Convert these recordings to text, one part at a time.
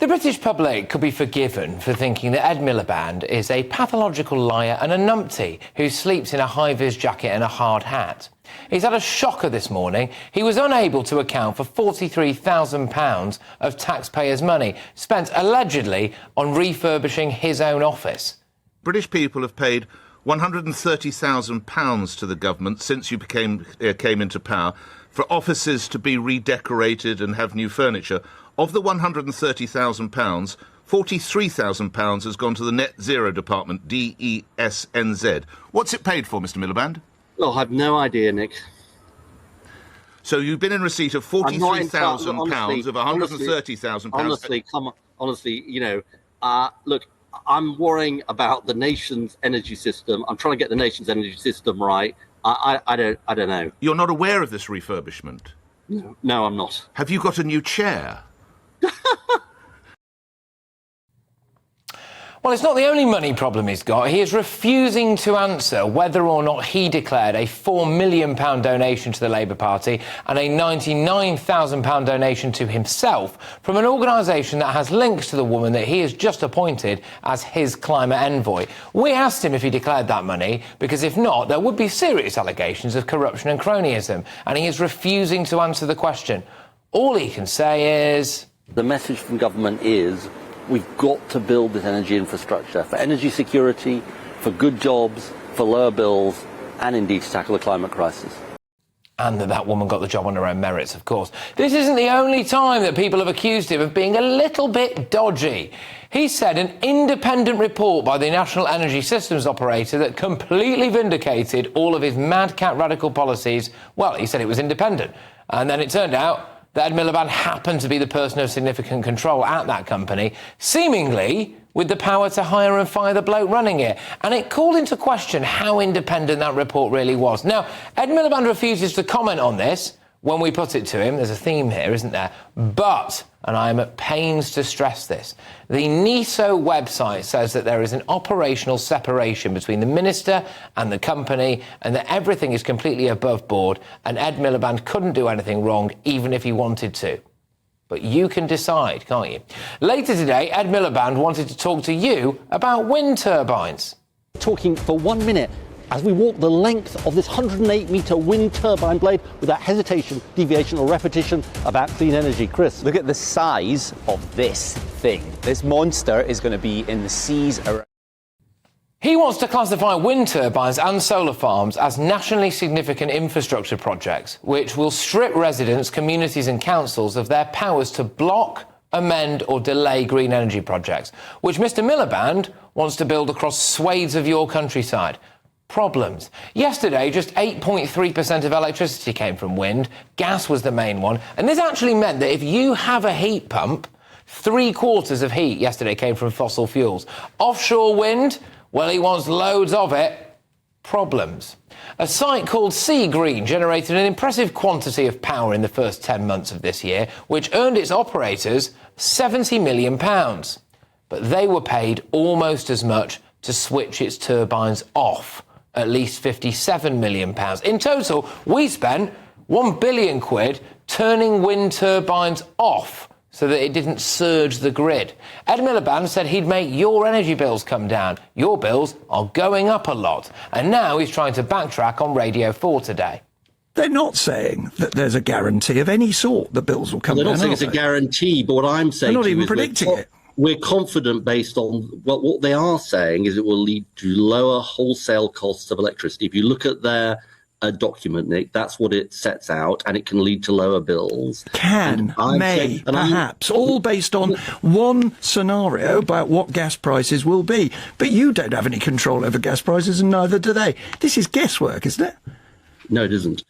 The British public could be forgiven for thinking that Ed Miliband is a pathological liar and a numpty who sleeps in a high-vis jacket and a hard hat. He's had a shocker this morning. He was unable to account for £43,000 of taxpayers' money spent allegedly on refurbishing his own office. British people have paid £130,000 to the government since you came into power for offices to be redecorated and have new furniture. Of the £130,000, £43,000 has gone to the Net Zero Department, DESNZ. What's it paid for, Mr Miliband? Oh, I have no idea, Nick. So you've been in receipt of £43,000 of £130,000. Honestly, come on, honestly, you know, look, I'm worrying about the nation's energy system. I'm trying to get the nation's energy system right. I don't know. You're not aware of this refurbishment? No, I'm not. Have you got a new chair? Well, it's not the only money problem he's got. He is refusing to answer whether or not he declared a £4 million donation to the Labour Party and a £99,000 donation to himself from an organisation that has links to the woman that he has just appointed as his climate envoy. We asked him if he declared that money, because if not, there would be serious allegations of corruption and cronyism, and he is refusing to answer the question. All he can say is... The message from government is we've got to build this energy infrastructure for energy security, for good jobs, for lower bills, and indeed to tackle the climate crisis. And that woman got the job on her own merits, of course. This isn't the only time that people have accused him of being a little bit dodgy. He said an independent report by the National Energy Systems Operator that completely vindicated all of his madcap radical policies. Well, he said it was independent. And then it turned out that Ed Miliband happened to be the person of significant control at that company, seemingly with the power to hire and fire the bloke running it. And it called into question how independent that report really was. Now, Ed Miliband refuses to comment on this when we put it to him. There's a theme here, isn't there? But, and I am at pains to stress this, the NESO website says that there is an operational separation between the minister and the company, and that everything is completely above board, and Ed Miliband couldn't do anything wrong even if he wanted to. But you can decide, can't you? Later today, Ed Miliband wanted to talk to you about wind turbines. Talking for 1 minute as we walk the length of this 108-metre wind turbine blade without hesitation, deviation or repetition about clean energy. Chris. Look at the size of this thing. This monster is going to be in the seas around. He wants to classify wind turbines and solar farms as nationally significant infrastructure projects, which will strip residents, communities and councils of their powers to block, amend or delay green energy projects, which Mr Miliband wants to build across swathes of your countryside. Problems. Yesterday, just 8.3% of electricity came from wind. Gas was the main one. And this actually meant that if you have a heat pump, 3/4 of heat yesterday came from fossil fuels. Offshore wind, well, he wants loads of it. Problems. A site called Sea Green generated an impressive quantity of power in the first 10 months of this year, which earned its operators £70 million. But they were paid almost as much to switch its turbines off. At least £57 million. In total, we spent £1 billion turning wind turbines off so that it didn't surge the grid. Ed Miliband said he'd make your energy bills come down. Your bills are going up a lot. And now he's trying to backtrack on Radio 4 today. They're not saying that there's a guarantee of any sort the bills will come down. They're not saying it's a guarantee, but what I'm saying they're not even predicting it. We're confident based on what they are saying is it will lead to lower wholesale costs of electricity. If you look at their document, Nick, that's what it sets out, and it can lead to lower bills. Perhaps, all based on one scenario about what gas prices will be. But you don't have any control over gas prices, and neither do they. This is guesswork, isn't it? No, it isn't.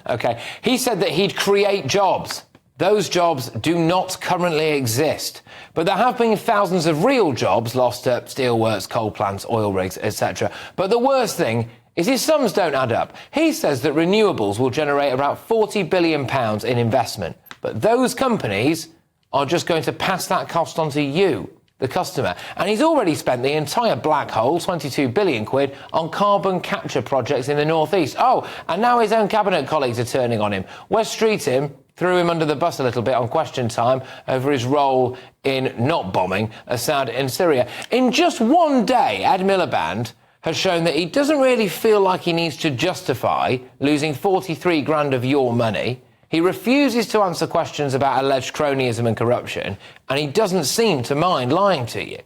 OK. He said that he'd create jobs. Those jobs do not currently exist, but there have been thousands of real jobs lost at steelworks, coal plants, oil rigs, etc. But the worst thing is his sums don't add up. He says that renewables will generate about £40 billion in investment, but those companies are just going to pass that cost on to you, the customer. And he's already spent the entire black hole, £22 billion, on carbon capture projects in the northeast. Oh, and now his own cabinet colleagues are turning on him. Wes Streeting threw him under the bus a little bit on Question Time over his role in not bombing Assad in Syria. In just one day, Ed Miliband has shown that he doesn't really feel like he needs to justify losing 43 grand of your money. He refuses to answer questions about alleged cronyism and corruption, and he doesn't seem to mind lying to you.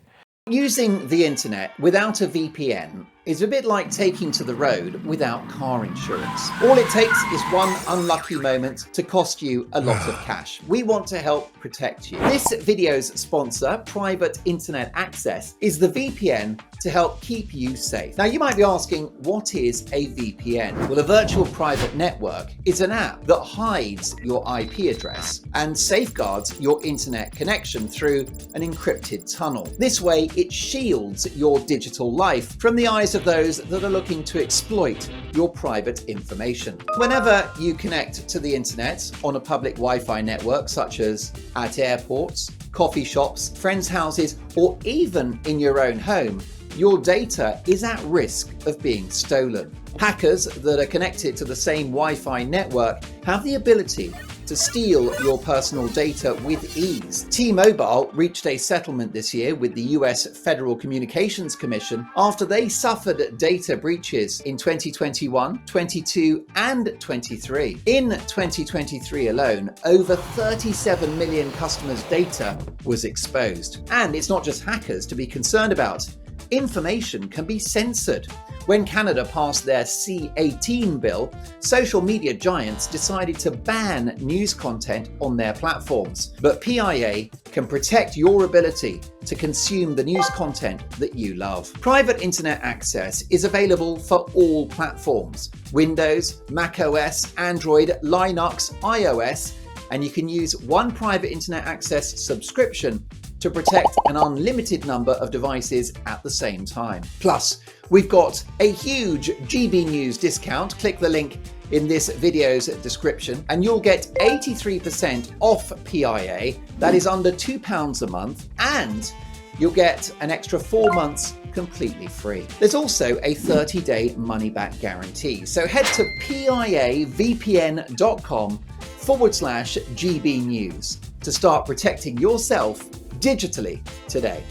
Using the internet without a VPN is a bit like taking to the road without car insurance. All it takes is one unlucky moment to cost you a lot of cash. We want to help protect you. This video's sponsor, Private Internet Access, is the VPN to help keep you safe. Now, you might be asking, what is a VPN? Well, a virtual private network is an app that hides your IP address and safeguards your internet connection through an encrypted tunnel. This way, it shields your digital life from the eyes of those that are looking to exploit your private information. Whenever you connect to the internet on a public Wi-Fi network, such as at airports, coffee shops, friends' houses, or even in your own home, your data is at risk of being stolen. Hackers that are connected to the same Wi-Fi network have the ability to steal your personal data with ease. T-Mobile reached a settlement this year with the US Federal Communications Commission after they suffered data breaches in 2021, 22, and 23. In 2023 alone, over 37 million customers' data was exposed. And it's not just hackers to be concerned about. Information can be censored. When Canada passed their C-18 bill, social media giants decided to ban news content on their platforms. But PIA can protect your ability to consume the news content that you love. Private Internet Access is available for all platforms: Windows, macOS, Android, Linux, iOS, and you can use one Private Internet Access subscription to protect an unlimited number of devices at the same time. Plus, we've got a huge GBNews discount. Click the link in this video's description and you'll get 83% off PIA. That is under £2 a month, and you'll get an extra 4 months completely free. There's also a 30-day money-back guarantee. So head to piavpn.com/GBNews to start protecting yourself digitally today.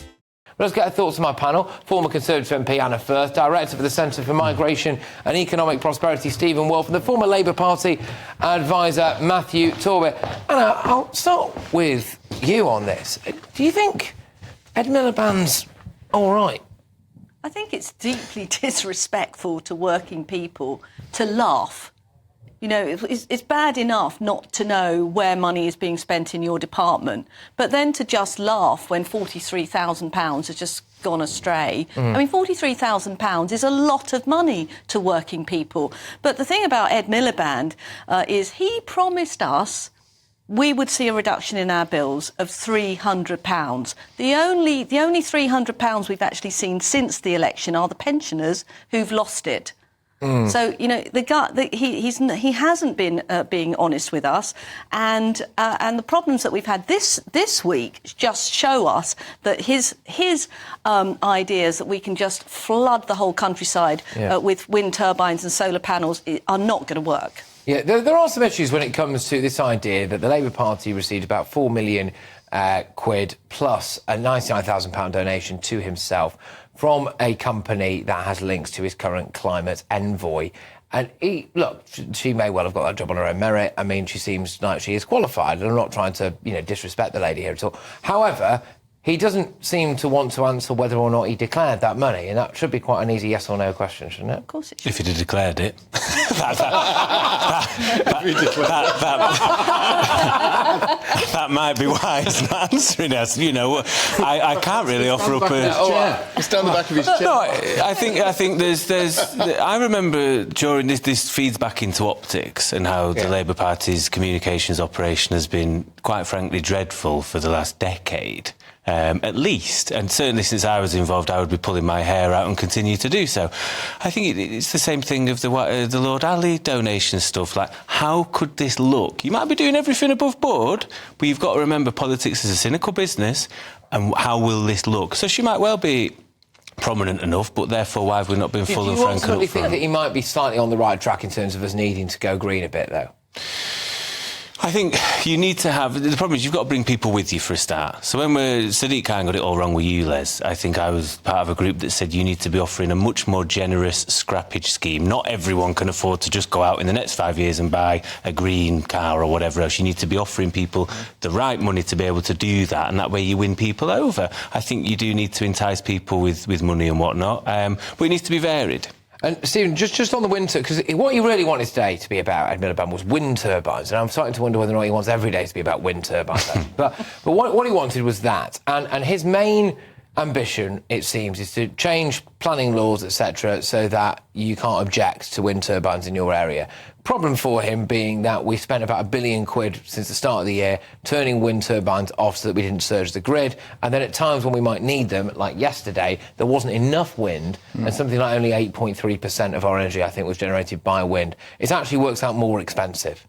Let's get our thoughts on my panel. Former Conservative MP Anna Firth, Director for the Centre for Migration and Economic Prosperity Stephen Wolfe, and the former Labour Party advisor Matthew Torbet. Anna, I'll start with you on this. Do you think Ed Miliband's all right? I think it's deeply disrespectful to working people to laugh. You know, it's bad enough not to know where money is being spent in your department, but then to just laugh when £43,000 has just gone astray. I mean, £43,000 is a lot of money to working people. But the thing about Ed Miliband is he promised us we would see a reduction in our bills of £300. The only £300 we've actually seen since the election are the pensioners who've lost it. So, you know, he hasn't been being honest with us, and the problems that we've had this week just show us that his ideas that we can just flood the whole countryside with wind turbines and solar panels are not going to work. Yeah, there are some issues when it comes to this idea that the Labour Party received about £4 million quid plus a £99,000 donation to himself from a company that has links to his current climate envoy. And she may well have got that job on her own merit. I mean, she seems like she is qualified. I'm not trying to, disrespect the lady here at all. However, he doesn't seem to want to answer whether or not he declared that money, and that should be quite an easy yes or no question, shouldn't it? Of course it should. If he'd have declared it. That might be why he's not answering us. I can't really offer up a... It's down the back of his chair. No, I think there's. I remember during this feeds back into optics and how the Labour Party's communications operation has been, quite frankly, dreadful for the last decade. At least, and certainly since I was involved, I would be pulling my hair out and continue to do so. I think it's the same thing of the Lord Ali donation stuff. Like, how could this look? You might be doing everything above board, but you've got to remember politics is a cynical business, and how will this look? So she might well be prominent enough, but therefore why have we not been full and frank enough? Do you think that he might be slightly on the right track in terms of us needing to go green a bit, though? I think you need to have... The problem is you've got to bring people with you for a start. So when Sadiq Khan got it all wrong with you, Les, I think I was part of a group that said you need to be offering a much more generous scrappage scheme. Not everyone can afford to just go out in the next 5 years and buy a green car or whatever else. You need to be offering people the right money to be able to do that, and that way you win people over. I think you do need to entice people with money and whatnot, but it needs to be varied. And Stephen, just on the wind turbines, because what he really wanted today to be about, Ed Miliband, was wind turbines, and I'm starting to wonder whether or not he wants every day to be about wind turbines. but what he wanted was that, and his main ambition, it seems, is to change planning laws, etc., so that you can't object to wind turbines in your area. Problem for him being that we spent about £1 billion since the start of the year turning wind turbines off so that we didn't surge the grid, and then at times when we might need them, like yesterday, there wasn't enough wind, and something like only 8.3% of our energy, I think, was generated by wind. It actually works out more expensive.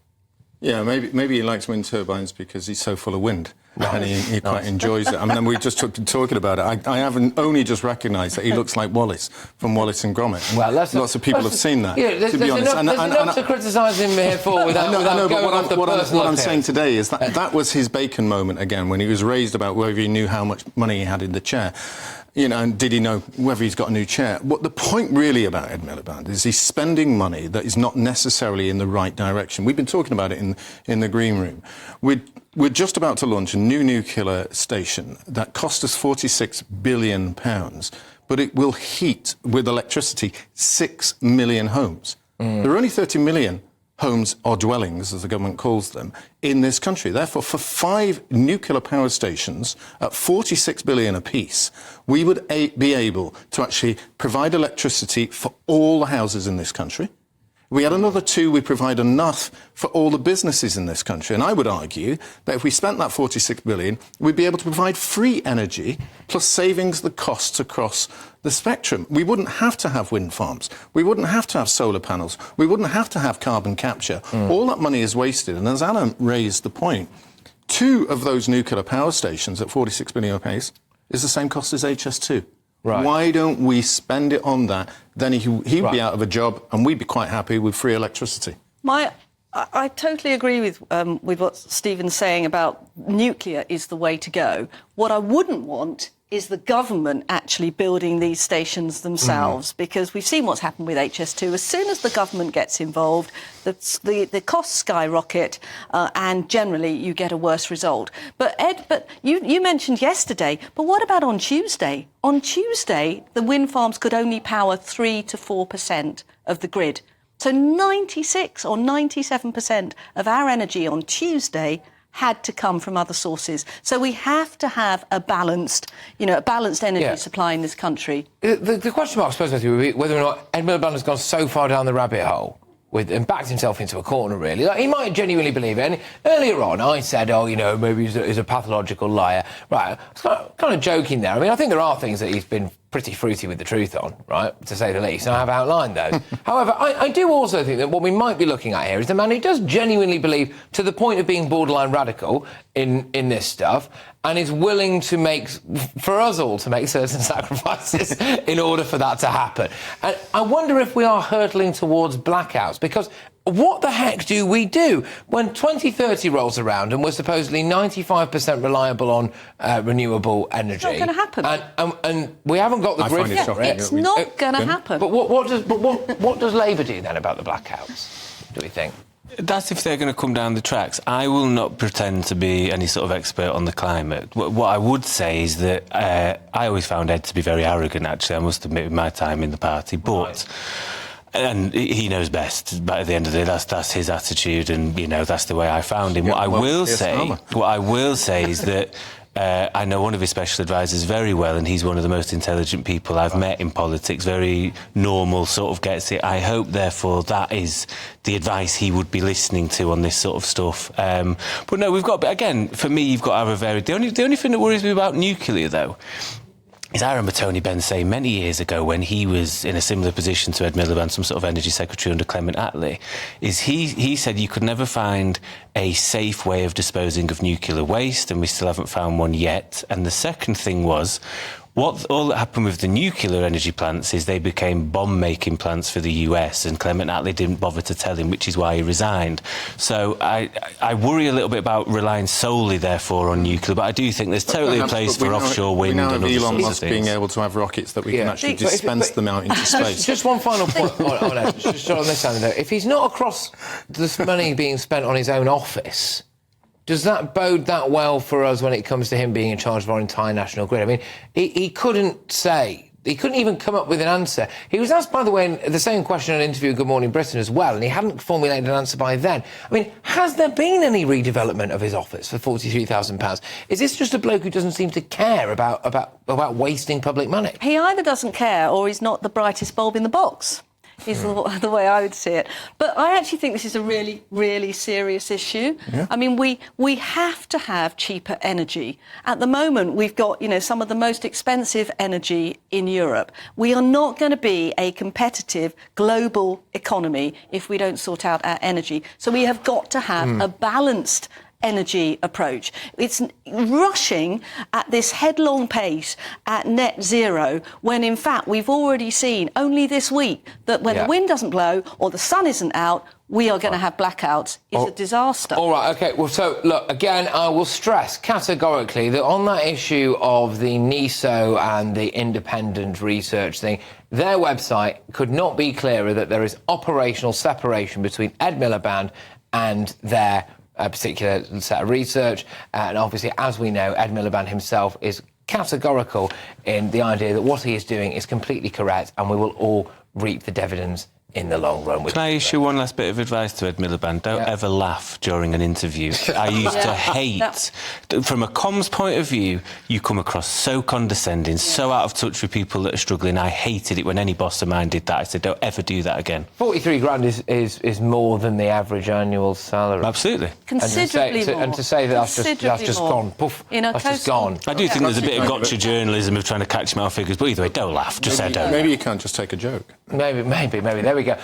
Yeah, maybe he likes wind turbines because he's so full of wind. And he quite enjoys it. I mean, we just took talking about it. I haven't only just recognised that he looks like Wallace from Wallace and Gromit. Well, lots of people have seen that. Yeah, there's enough to criticise him here for without going off the personal what I'm saying today is that was his Bacon moment again, when he was raised about whether he knew how much money he had in the chair. You know, and did he know whether he's got a new chair? What the point really about Ed Miliband is he's spending money that is not necessarily in the right direction. We've been talking about it in the green room. We're just about to launch a new nuclear station that cost us £46 billion, but it will heat with electricity 6 million homes. There are only 30 million homes or dwellings, as the government calls them, in this country. Therefore, for 5 nuclear power stations at £46 billion apiece, we would be able to actually provide electricity for all the houses in this country. If we had another 2, we'd provide enough for all the businesses in this country. And I would argue that if we spent that £46 billion, we'd be able to provide free energy plus savings the costs across the spectrum. We wouldn't have to have wind farms. We wouldn't have to have solar panels. We wouldn't have to have carbon capture. All that money is wasted. And as Anna raised the point, 2 of those nuclear power stations at £46 billion apiece is the same cost as HS2. Right. Why don't we spend it on that? Then he'd be out of a job and we'd be quite happy with free electricity. I totally agree with what Stephen's saying about nuclear is the way to go. What I wouldn't want is the government actually building these stations themselves, because we've seen what's happened with HS2. As soon as the government gets involved, the costs skyrocket, and generally you get a worse result. But Ed, you mentioned yesterday, but what about on Tuesday? On Tuesday, the wind farms could only power 3 to 4% of the grid. So 96 or 97% of our energy on Tuesday had to come from other sources. So we have to have a balanced energy supply in this country. The question mark, I suppose, would be whether or not Ed Miliband has gone so far down the rabbit hole and backed himself into a corner, really. Like, he might genuinely believe it. And earlier on, I said, maybe he's a pathological liar. Right, I was kind of joking there. I mean, I think there are things that he's been pretty fruity with the truth on, right, to say the least, and I have outlined those. However, I do also think that what we might be looking at here is the man who does genuinely believe, to the point of being borderline radical in this stuff, and is willing to make, for us all, to make certain sacrifices in order for that to happen. And I wonder if we are hurtling towards blackouts, because what the heck do we do when 2030 rolls around and we're supposedly 95% reliable on renewable energy? It's not going to happen. And we haven't got the grid for it. It's not going to happen. But what does Labour do then about the blackouts, do we think? That's if they're going to come down the tracks. I will not pretend to be any sort of expert on the climate. What I would say is that I always found Ed to be very arrogant, actually, I must admit, with my time in the party. But... Right. And he knows best, but at the end of the day, that's his attitude, and, that's the way I found him. What I will say is that I know one of his special advisors very well, and he's one of the most intelligent people I've met in politics, very normal, sort of gets it. I hope, therefore, that is the advice he would be listening to on this sort of stuff. But no, we've got, again, for me, you've got to have a very... The only thing that worries me about nuclear, though, is I remember Tony Benn saying many years ago, when he was in a similar position to Ed Miliband, some sort of energy secretary under Clement Attlee, is he said you could never find a safe way of disposing of nuclear waste, and we still haven't found one yet. And the second thing was, All that happened with the nuclear energy plants is they became bomb-making plants for the US, and Clement Attlee didn't bother to tell him, which is why he resigned. So I worry a little bit about relying solely, therefore, on nuclear, but I do think there's totally a place for offshore wind and other Elon sorts Musk of being things. able to have rockets that we can actually dispense them out into space. Just one final point just on this, Andy, though. If he's not across this money being spent on his own office, does that bode that well for us when it comes to him being in charge of our entire national grid? I mean, he couldn't say. He couldn't even come up with an answer. He was asked, by the way, the same question in an interview at Good Morning Britain as well, and he hadn't formulated an answer by then. I mean, has there been any redevelopment of his office for £43,000? Is this just a bloke who doesn't seem to care about wasting public money? He either doesn't care or he's not the brightest bulb in the box. Is the way I would see it. But I actually think this is a really, really serious issue. Yeah. I mean, we have to have cheaper energy. At the moment, we've got, some of the most expensive energy in Europe. We are not going to be a competitive global economy if we don't sort out our energy. So we have got to have a balanced energy approach. It's rushing at this headlong pace at net zero when in fact we've already seen only this week that when the wind doesn't blow or the sun isn't out, we are going to have blackouts. It's a disaster. All right, OK. Well, so, look, again, I will stress categorically that on that issue of the NESO and the independent research thing, their website could not be clearer that there is operational separation between Ed Miliband and their a particular set of research, and obviously, as we know, Ed Miliband himself is categorical in the idea that what he is doing is completely correct, and we will all reap the dividends in the long run. Can I issue one last bit of advice to Ed Miliband? Don't ever laugh during an interview. I used to hate... From a comms point of view, you come across so condescending, so out of touch with people that are struggling. I hated it when any boss of mine did that. I said, don't ever do that again. 43 grand is more than the average annual salary. Absolutely. Considerably more. And to say that that's just gone, poof, that's just gone. I do think there's a bit of gotcha journalism of trying to catch me out figures, but either way, don't laugh. Just say don't. Maybe you can't just take a joke. Maybe. There we go.